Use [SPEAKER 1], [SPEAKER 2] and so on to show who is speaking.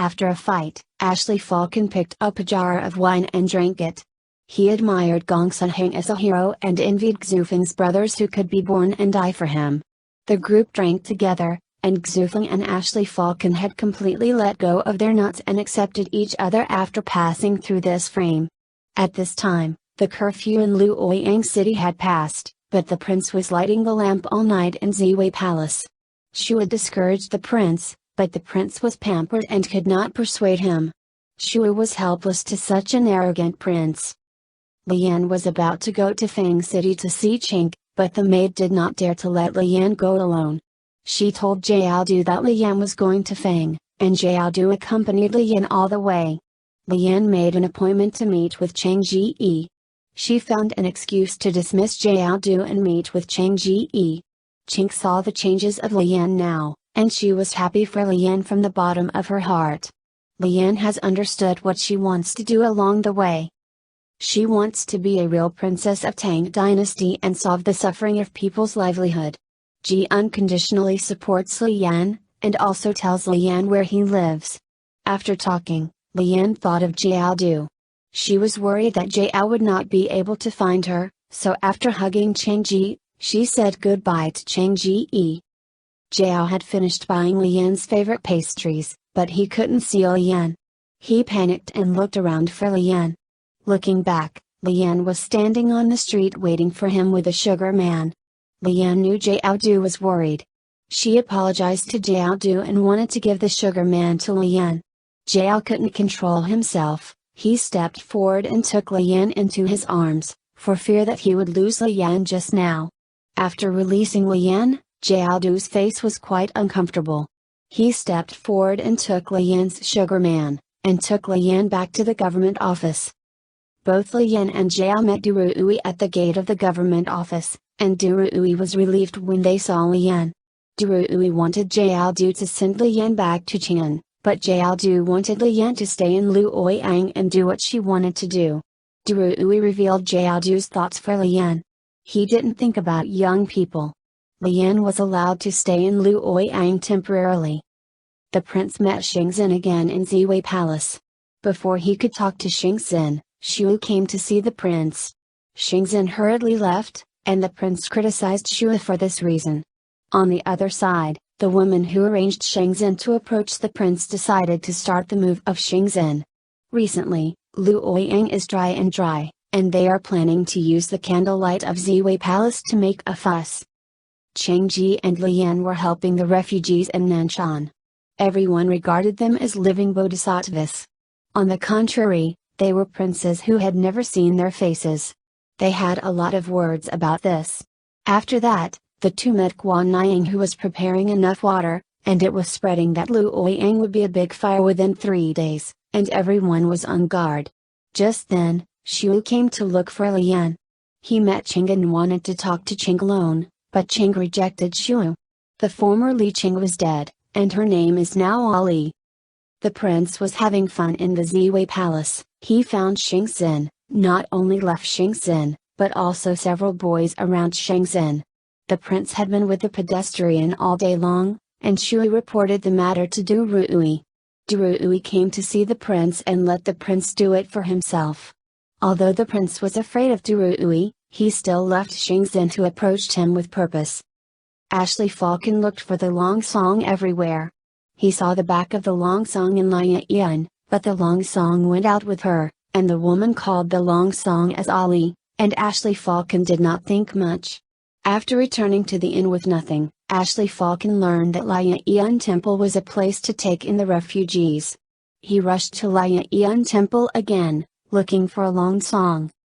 [SPEAKER 1] After a fight, Ashley Falcon picked up a jar of wine and drank it. He admired Gong Sun-hang as a hero and envied Xufeng's brothers who could be born and die for him. The group drank together, and Xufeng and Ashley Falcon had completely let go of their knots and accepted each other after passing through this frame. At this time, the curfew in Luoyang City had passed, but the prince was lighting the lamp all night in Ziwei Palace. Shua discouraged the prince, but the prince was pampered and could not persuade him. Shua was helpless to such an arrogant prince. Lian was about to go to Fang City to see Chink, but the maid did not dare to let Lian go alone. She told Jiaodu that Lian was going to Fang, and Jiaodu accompanied Lian all the way. Lian made an appointment to meet with Chang Ji. She found an excuse to dismiss Jiaodu and meet with Chang Ji. Chink saw the changes of Lian now, and she was happy for Lian from the bottom of her heart. Lian has understood what she wants to do along the way. She wants to be a real princess of Tang Dynasty and solve the suffering of people's livelihood. Ji unconditionally supports Lian, and also tells Lian where he lives. After talking, Lian thought of Jiaodu. She was worried that Jiao would not be able to find her, so after hugging Chang Ji, she said goodbye to Chang Ji. Jiao had finished buying Lian's favorite pastries, but he couldn't see Lian. He panicked and looked around for Lian. Looking back, Lian was standing on the street waiting for him with a sugar man. Lian knew Jiaodu was worried. She apologized to Jiaodu and wanted to give the sugar man to Lian. Jiao couldn't control himself. He stepped forward and took Lian into his arms, for fear that he would lose Lian just now. After releasing Lian, Jiaodu's face was quite uncomfortable. He stepped forward and took Lian's sugar man, and took Lian back to the government office. Both Lian and Jiao met Duruui at the gate of the government office, and Duruui was relieved when they saw Lian. Duruui wanted Jiaodu to send Lian back to Qian, but Jiaodu wanted Lian to stay in Luoyang and do what she wanted to do. Duruui revealed Jiaodu's thoughts for Lian. He didn't think about young people. Lian was allowed to stay in Luoyang temporarily. The prince met Xingzhen again in Ziwei Palace. Before he could talk to Xingzhen, Shu came to see the prince. Xingzhen hurriedly left, and the prince criticized Shu for this reason. On the other side, the woman who arranged Xingzhen to approach the prince decided to start the move of Xingzhen. Recently, Luoyang is dry, and they are planning to use the candlelight of Ziwei Palace to make a fuss. Chang Ji and Lian were helping the refugees in Nanshan. Everyone regarded them as living bodhisattvas. On the contrary, they were princes who had never seen their faces. They had a lot of words about this. After that, the two met Guan Niang, who was preparing enough water, and it was spreading that Luoyang would be a big fire within 3 days, and everyone was on guard. Just then, Shu came to look for Lian. He met Ching and wanted to talk to Ching alone, but Ching rejected Shu. The former Li Ching was dead, and her name is now Ali. The prince was having fun in the Ziwei Palace. He found Xingzhen, not only left Xingzhen, but also several boys around Xingzhen. The prince had been with the pedestrian all day long, and Shui reported the matter to Duruui. Duruui came to see the prince and let the prince do it for himself. Although the prince was afraid of Duruui, he still left Xingzhen to approach him with purpose. Ashley Falcon looked for the long song everywhere. He saw the back of the long song in Lian, but the long song went out with her, and the woman called the long song as Ali, and Ashley Falcon did not think much. After returning to the inn with nothing, Ashley Falcon learned that Lian Temple was a place to take in the refugees. He rushed to Lian Temple again, looking for a long song.